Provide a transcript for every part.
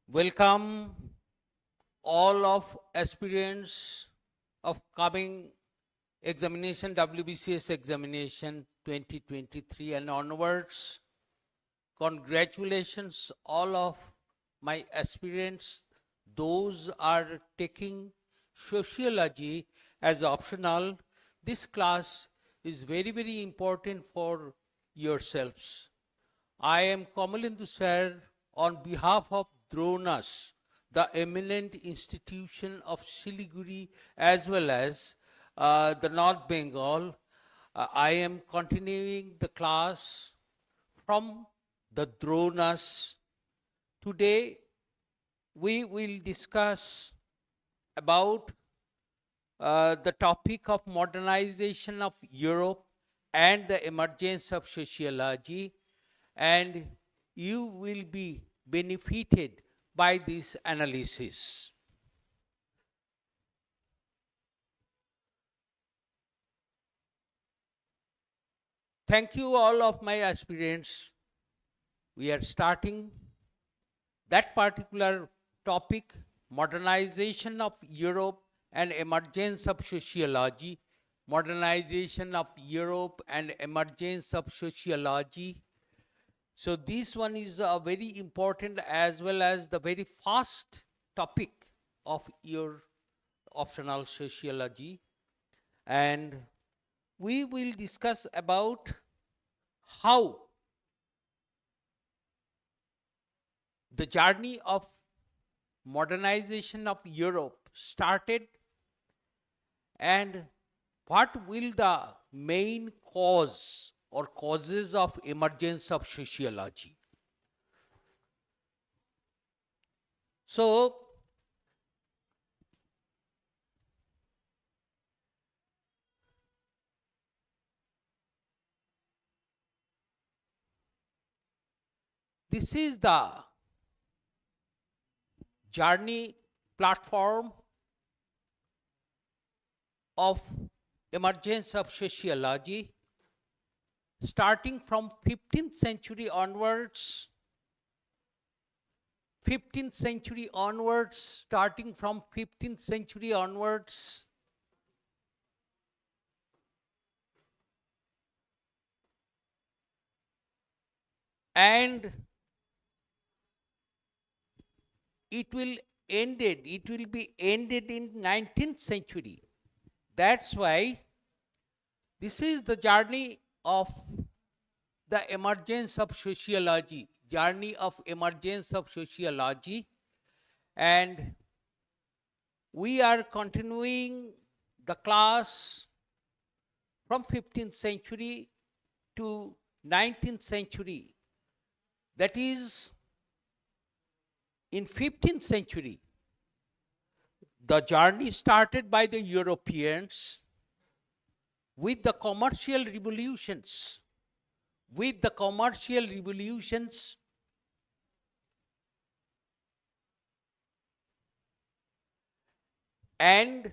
Welcome all of aspirants of coming examination, WBCS examination 2023 and onwards. Congratulations all of my aspirants. Those are taking sociology as optional. This class is very, very important for yourselves. I am Kamalendu sir on behalf of Dhronas, the eminent institution of Siliguri as well as the North Bengal. I am continuing the class from the Dhronas. Today we will discuss about the topic of modernization of Europe and the emergence of sociology, and you will be benefited by this analysis. Thank you all of my aspirants. We are starting that particular topic, modernization of Europe and emergence of sociology. Modernization of Europe and emergence of sociology. So this one is very important as well as the very first topic of your optional sociology. And we will discuss about how the journey of modernization of Europe started and what will the main cause or causes of emergence of sociology. So this is the journey platform of emergence of sociology starting from 15th century onwards. 15th century onwards, starting from 15th century onwards, and it will be ended in 19th century. That's why this is the journey of the emergence of sociology, journey of emergence of sociology, and we are continuing the class from 15th century to 19th century. That is, in 15th century, the journey started by the Europeans with the commercial revolutions. With the commercial revolutions, and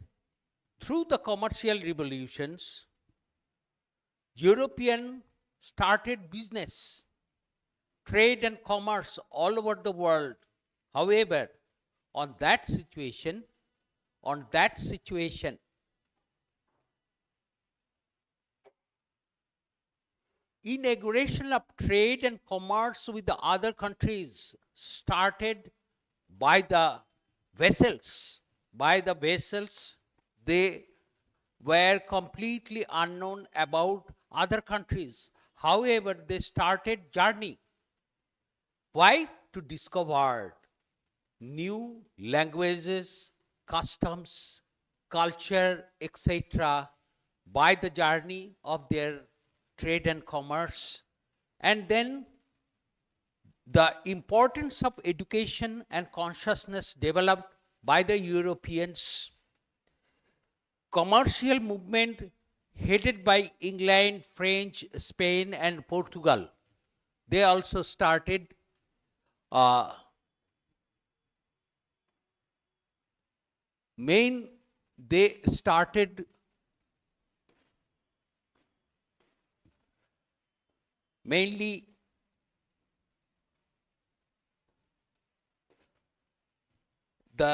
through the commercial revolutions, European started business, trade and commerce all over the world. However, on that situation, inauguration of trade and commerce with the other countries started by the vessels. They were completely unknown about other countries. However, they started journey. Why? To discover new languages, customs, culture, etc. by the journey of their trade and commerce. And then the importance of education and consciousness developed by the Europeans. Commercial movement headed by England, French, Spain, and Portugal. They also started they started mainly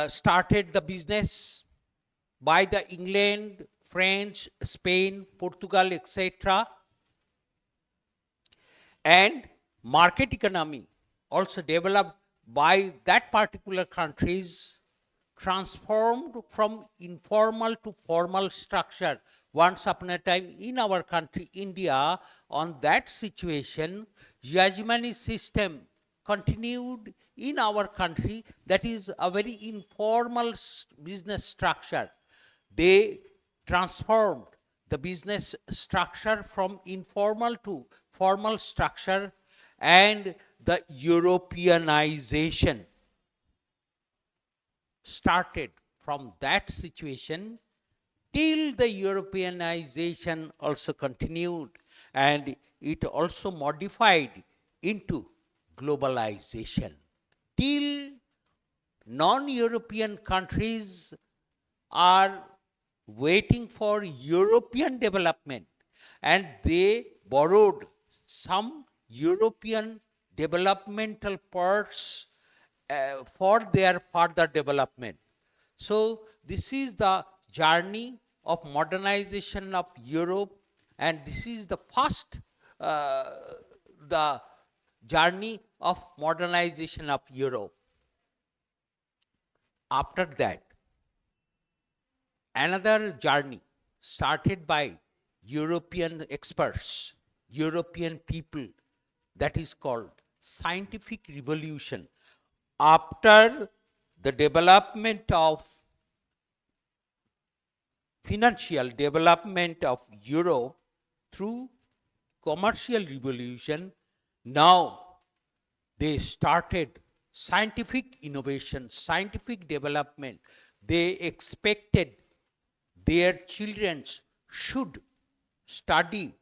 started the business by the England, French, Spain, Portugal, etc. And market economy also developed by that particular countries, transformed from informal to formal structure. Once upon a time in our country, India, on that situation, Yajmani system continued in our country, that is a very informal business structure. They transformed the business structure from informal to formal structure, and the Europeanization started from that situation till the Europeanization also continued, and it also modified into globalization till non-European countries are waiting for European development, and they borrowed some European developmental parts for their further development. So this is the journey of modernization of Europe, and this is the first the journey of modernization of Europe. After that, another journey started by European experts, European people, that is called scientific revolution. After the development of financial development of Europe through commercial revolution, now they started scientific innovation, scientific development. They expected their children should study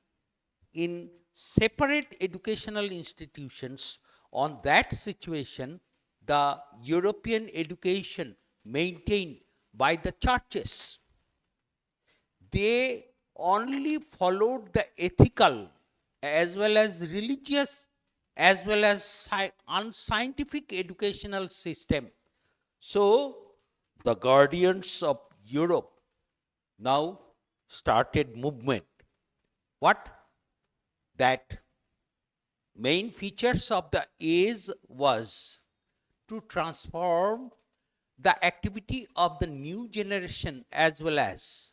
in separate educational institutions. On that situation, the European education maintained by the churches, they only followed the ethical as well as religious as well as unscientific educational system. So the guardians of Europe now started movement. What? That main features of the age was to transform the activity of the new generation as well as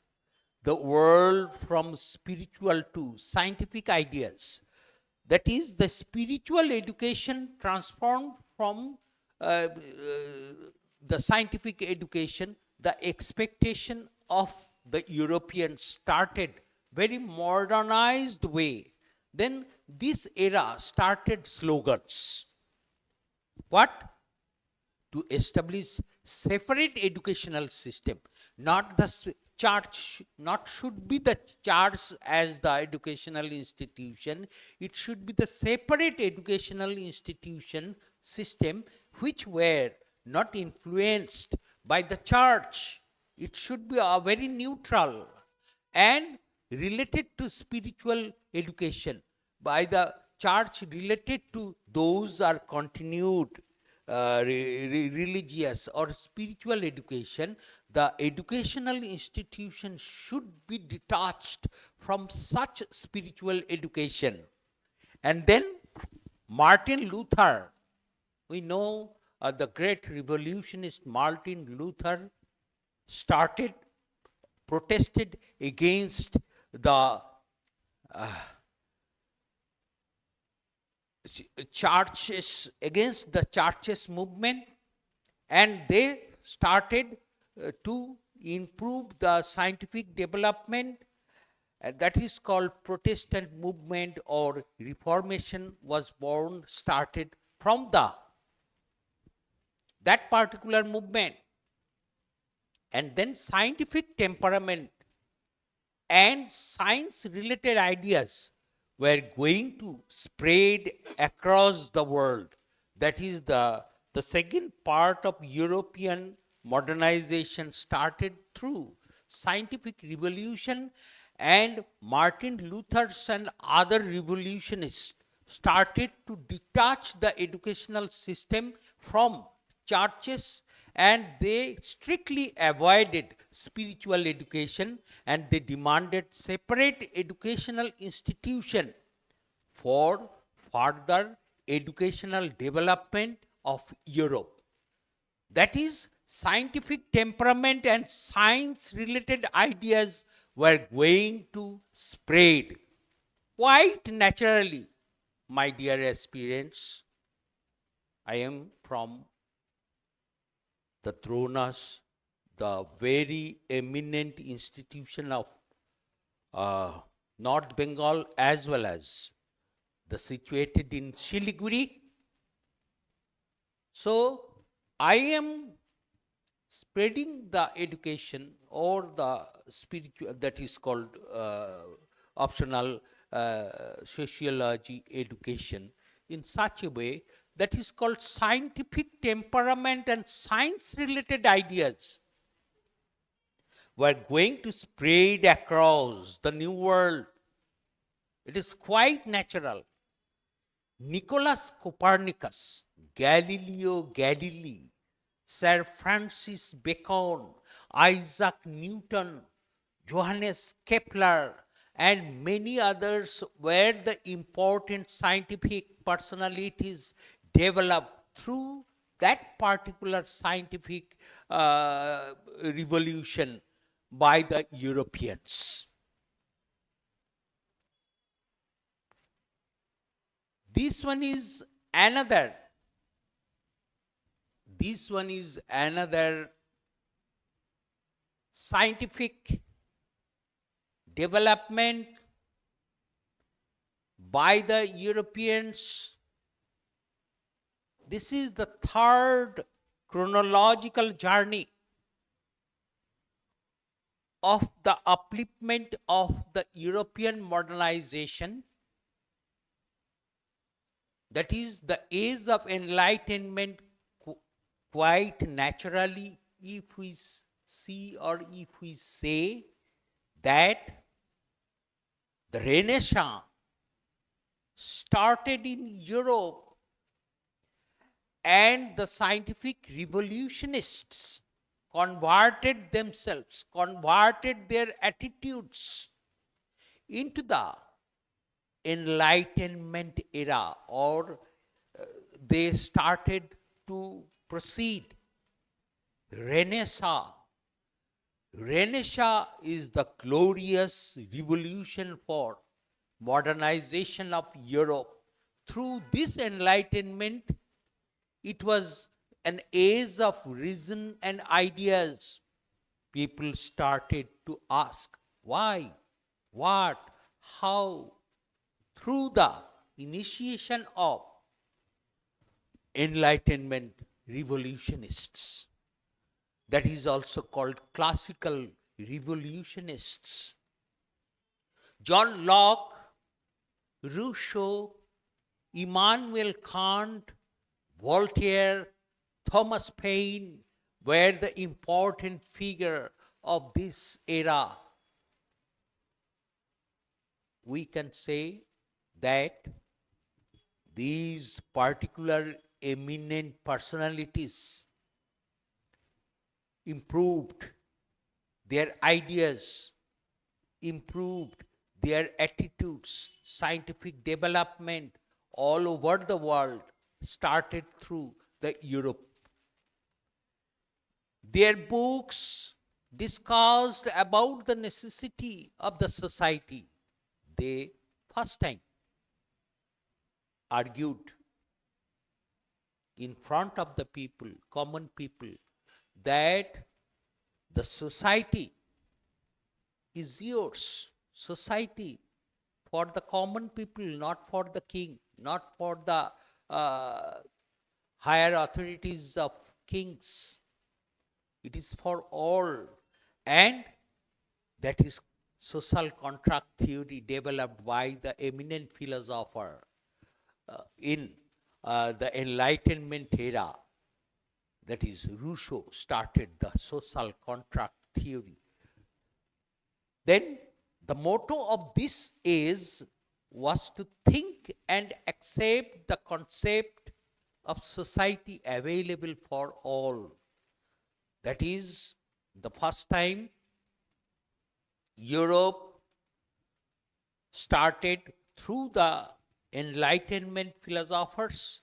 the world from spiritual to scientific ideas. That is, the spiritual education transformed from the scientific education. The expectation of the Europeans started very modernized way. Then this era started slogans. What? To establish separate educational system. Not the church, not should be the church as the educational institution. It should be the separate educational institution system which were not influenced by the church. It should be a very neutral and related to spiritual education. By the church related to those are continued religious or spiritual education, the educational institution should be detached from such spiritual education. And then Martin Luther, we know the great revolutionist Martin Luther started, protested against the churches, against the churches movement, and they started to improve the scientific development. That is called Protestant movement or Reformation was born, started from that particular movement. And then scientific temperament and science related ideas were going to spread across the world. That is the second part of European modernization started through scientific revolution, and Martin Luther's and other revolutionists started to detach the educational system from churches, and they strictly avoided spiritual education, and they demanded separate educational institution for further educational development of Europe. That is, scientific temperament and science related ideas were going to spread quite naturally. My dear aspirants, I am from the Dhronas, the very eminent institution of uh, North Bengal, as well as the situated in Siliguri. So I am spreading the education or the spiritual, that is called optional sociology education, in such a way that is called scientific temperament and science related ideas were going to spread across the new world. It is quite natural. Nicholas Copernicus, Galileo Galilei, Sir Francis Bacon, Isaac Newton, Johannes Kepler, and many others were the important scientific personalities developed through that particular scientific revolution by the Europeans. This one is another. This one is another scientific development by the Europeans. This is the third chronological journey of the upliftment of the European modernization. That is the age of enlightenment. Quite naturally, if we see or if we say that the Renaissance started in Europe, and the scientific revolutionists converted themselves, converted their attitudes into the Enlightenment era, or they started to proceed. Renaissance. Renaissance is the glorious revolution for modernization of Europe. Through this enlightenment, it was an age of reason and ideas. People started to ask why, what, how. Through the initiation of Enlightenment revolutionists, that is also called classical revolutionists, John Locke, Rousseau, Immanuel Kant, Voltaire, Thomas Paine were the important figure of this era. We can say that these particular eminent personalities improved their ideas, improved their attitudes, scientific development all over the world started through the Europe. Their books discussed about the necessity of the society. They first time argued in front of the people, common people, that the society is yours. Society for the common people, not for the king, not for the higher authorities of kings. It is for all. And that is social contract theory developed by the eminent philosopher in the Enlightenment era. That is, Rousseau started the social contract theory. Then the motto of this is was to think and accept the concept of society available for all. That is the first time Europe started through the Enlightenment philosophers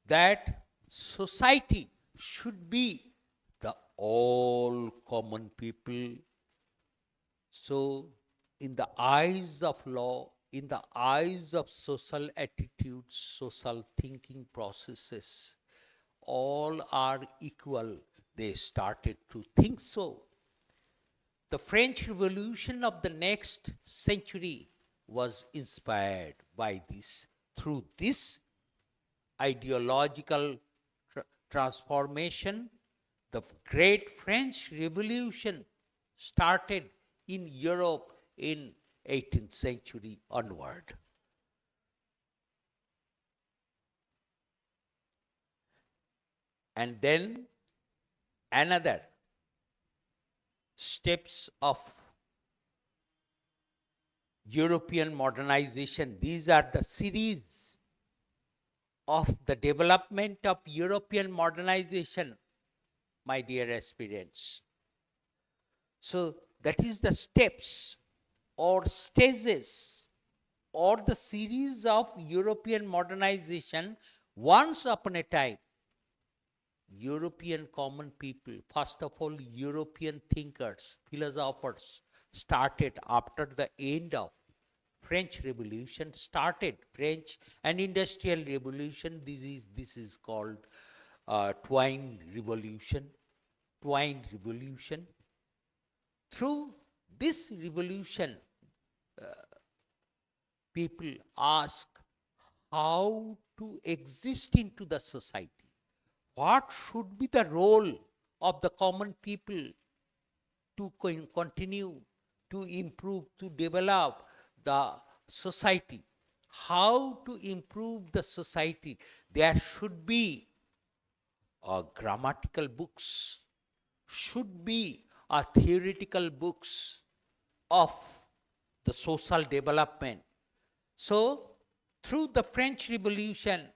that society should be the all common people. So, in the eyes of law, in the eyes of social attitudes, social thinking processes, all are equal. They started to think so. The French Revolution of the next century was inspired by this. Through this ideological transformation, the great French Revolution started in Europe in 18th century onward. And then another steps of European modernization. These are the series of the development of European modernization, my dear aspirants. So that is the steps or stages or the series of European modernization. Once upon a time, European common people, first of all, European thinkers, philosophers, started after the end of French Revolution, started French and Industrial Revolution. This is called Twine Revolution. Twine Revolution. Through this revolution, people ask how to exist into the society. What should be the role of the common people to continue to improve, to develop the society? How to improve the society? There should be grammatical books, should be theoretical books of the social development. So, through the French Revolution,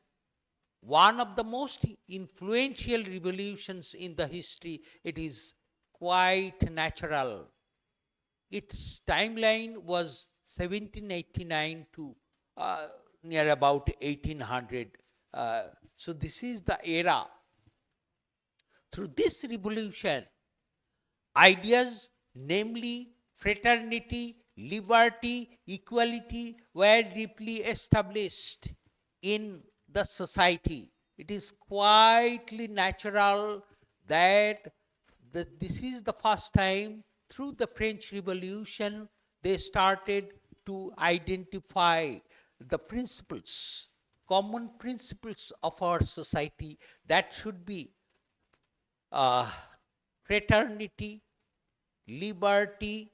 one of the most influential revolutions in the history, it is quite natural. Its timeline was 1789 to near about 1800. So this is the era. Through this revolution, ideas, namely fraternity, liberty, equality, were deeply established in the society. It is quietly natural that this is the first time through the French Revolution they started to identify the principles, common principles of our society that should be uh, fraternity, liberty,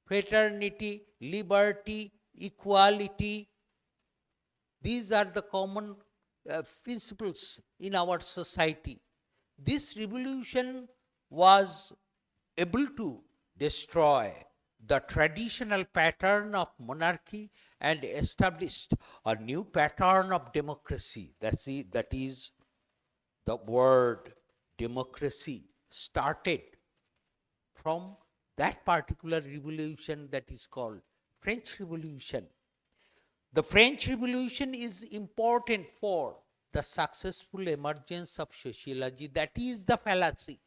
fraternity, liberty, equality. These are the common principles in our society. This revolution was able to destroy the traditional pattern of monarchy and established a new pattern of democracy. That is the word democracy started from that particular revolution that is called French Revolution. The French Revolution is important for the successful emergence of sociology. That is the fallacy.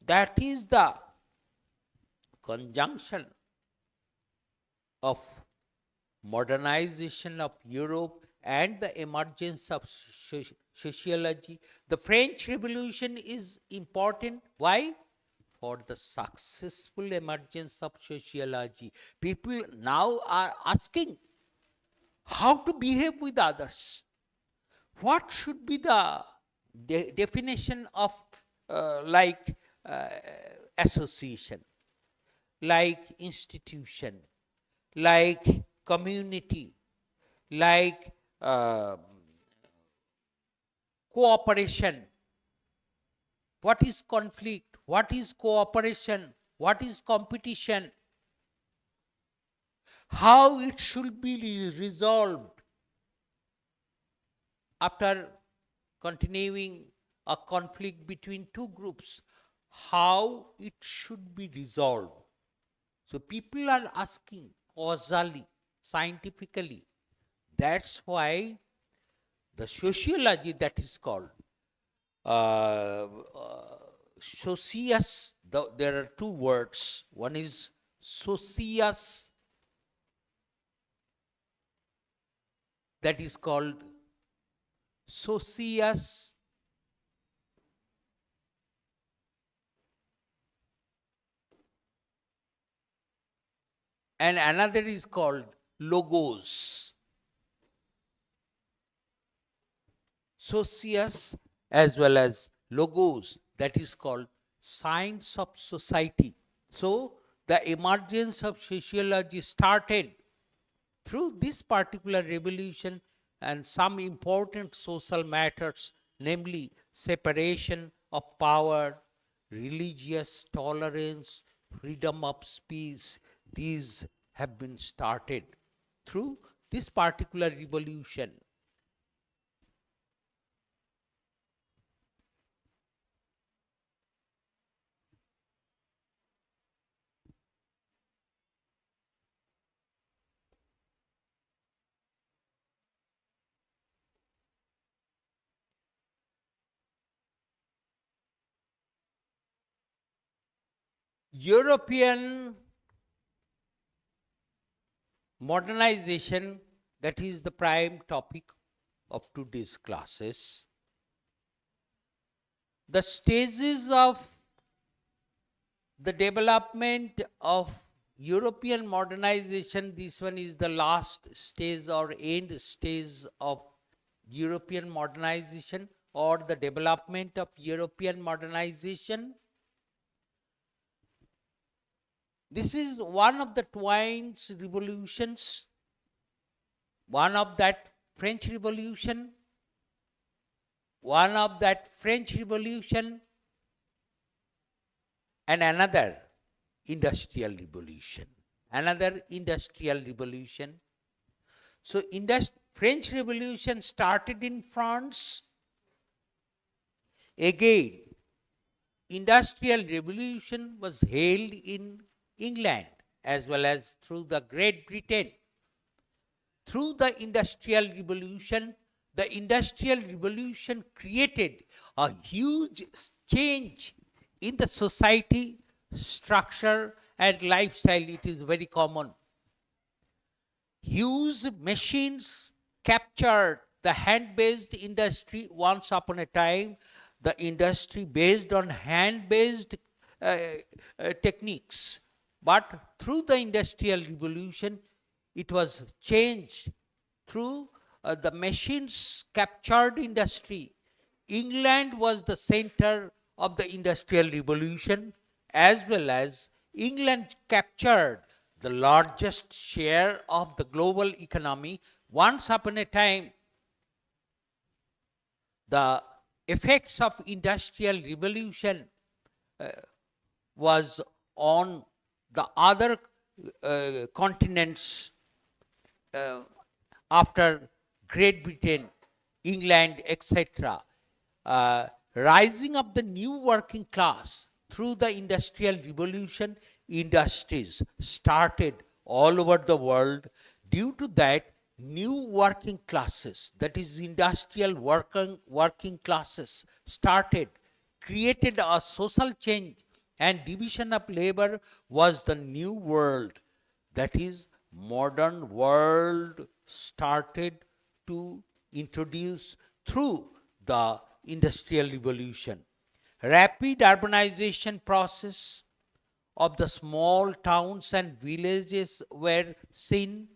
That is the conjunction of modernization of Europe and the emergence of sociology. The French Revolution is important. Why? For the successful emergence of sociology. People now are asking how to behave with others. What should be the definition of like association, like institution, like community, like cooperation? What is conflict? What is cooperation? What is competition? how it should be resolved after continuing a conflict between two groups, how it should be resolved. So people are asking causally, scientifically. That's why the sociology that is called uh, uh, socius, there are two words. One is socius, that is called socius, and another is called logos. Socius as well as logos, that is called science of society. So the emergence of sociology started through this particular revolution and some important social matters, namely separation of power, religious tolerance, freedom of speech. These have been started through this particular revolution. European modernization, that is the prime topic of today's classes. The stages of the development of European modernization, this one is the last stage or end stage of European modernization or the development of European modernization. This is one of the twins revolutions, one of that French Revolution, one of that French Revolution, and another industrial revolution. Another industrial revolution. So French Revolution started in France. Again, industrial revolution was held in England as well as through the Great Britain. Through the industrial revolution created a huge change in the society structure and lifestyle. It is very common. Huge machines captured the hand-based industry once upon a time, the industry based on hand-based uh, techniques. But through the industrial revolution, it was changed through the machines captured industry. England was the center of the industrial revolution, as well as England captured the largest share of the global economy. Once upon a time, the effects of industrial revolution uh, was on the other continents uh, after Great Britain, England, etc. Rising of the new working class through the industrial revolution, industries started all over the world. Due to that, new working classes, that is industrial working classes, started, created a social change, and division of labor was the new world, that is modern world started to introduce through the industrial revolution. Rapid urbanization process of the small towns and villages were seen.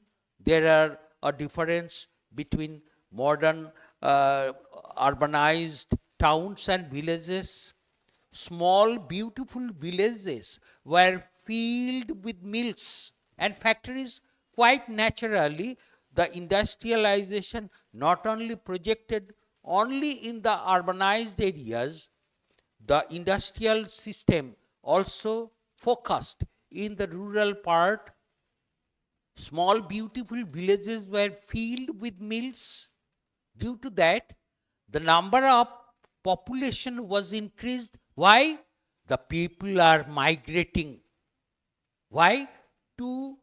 There are a difference between modern urbanized towns and villages. Small beautiful villages were filled with mills and factories. Quite naturally, the industrialization not only projected only in the urbanized areas, the industrial system also focused in the rural part. Small beautiful villages were filled with mills. Due to that, the number of population was increased. Why? The people are migrating. Why? To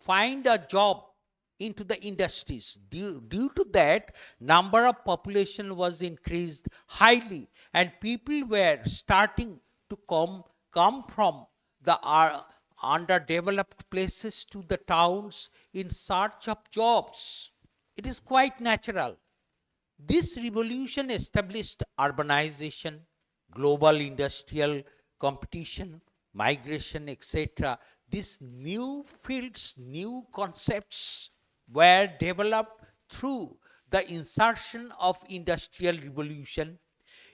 find a job into the industries. Due to that, number of population was increased highly, and people were starting to come from the underdeveloped places to the towns in search of jobs. It is quite natural. This revolution established urbanization, global industrial competition, migration, etc. These new fields, new concepts were developed through the insertion of industrial revolution.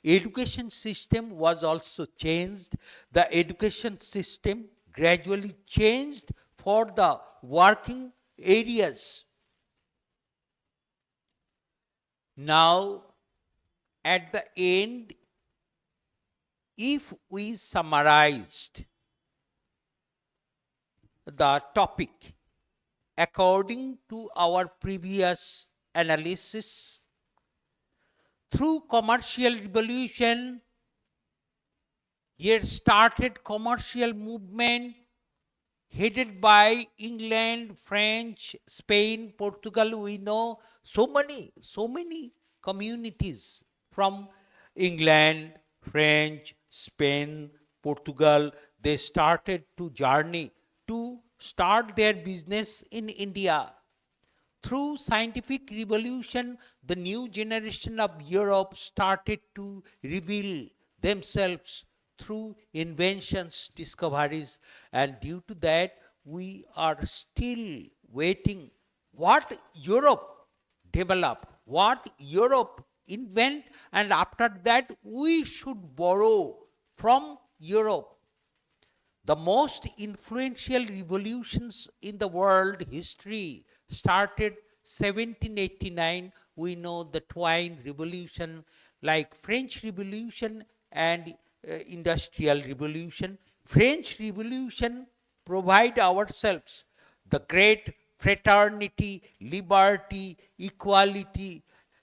Education system was also changed. The education system gradually changed for the working areas. Now, at the end, if we summarized the topic according to our previous analysis, through commercial revolution, here started commercial movement headed by England, French, Spain, Portugal. We know so many communities from England, French, Spain, Portugal. They started to journey to start their business in India. Through scientific revolution, the new generation of Europe started to reveal themselves through inventions, discoveries, and due to that, we are still waiting what Europe develop, what Europe invent, and after that, we should borrow from Europe. The most influential revolutions in the world history started 1789. We know the twine revolution, like French Revolution and Industrial Revolution. French Revolution provide ourselves the great fraternity, liberty, equality,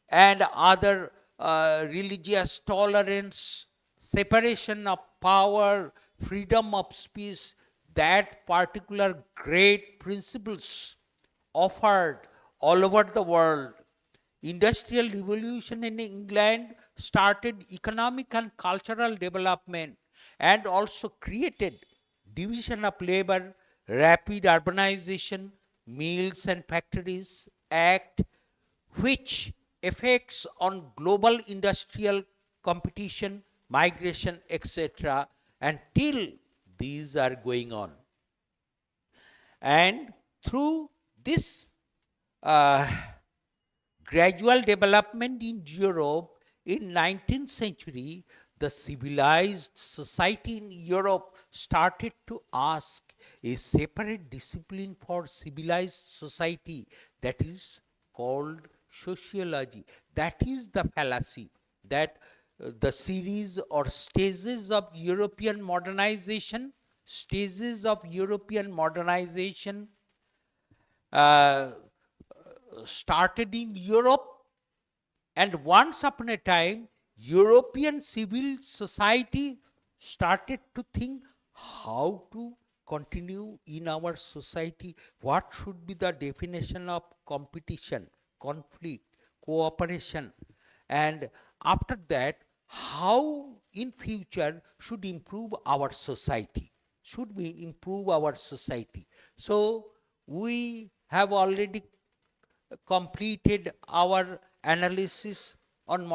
and other religious tolerance, separation of power, freedom of speech, that particular great principles offered all over the world. Industrial revolution in England started economic and cultural development and also created division of labor, rapid urbanization, mills and factories act, which affects on global industrial competition, migration, etc. Until these are going on. And through this uh, gradual development in Europe in 19th century, the civilized society in Europe started to ask a separate discipline for civilized society, that is called sociology. That is the fallacy that the series or stages of European modernization uh, started in Europe, and once upon a time, European civil society started to think how to continue in our society, what should be the definition of competition, conflict, cooperation, and after that, how in future should improve our society. Should we improve our society? So we have already completed our analysis on uh,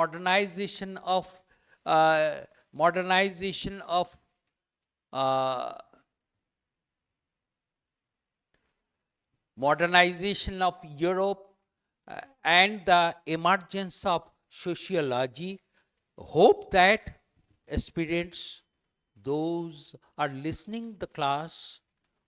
modernization of uh, modernization of Europe and the emergence of sociology. Hope that aspirants, those are listening the class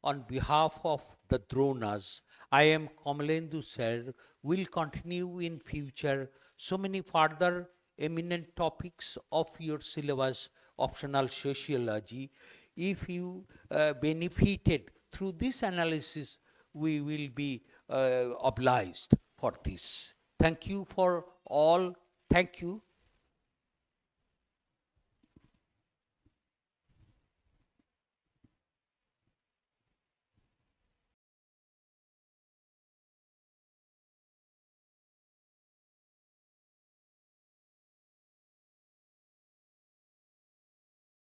on behalf of the Dhronas, I am Kamalendu sir, will continue in future so many further eminent topics of your syllabus, optional sociology. If you benefited through this analysis, we will be obliged for this. Thank you for all. Thank you.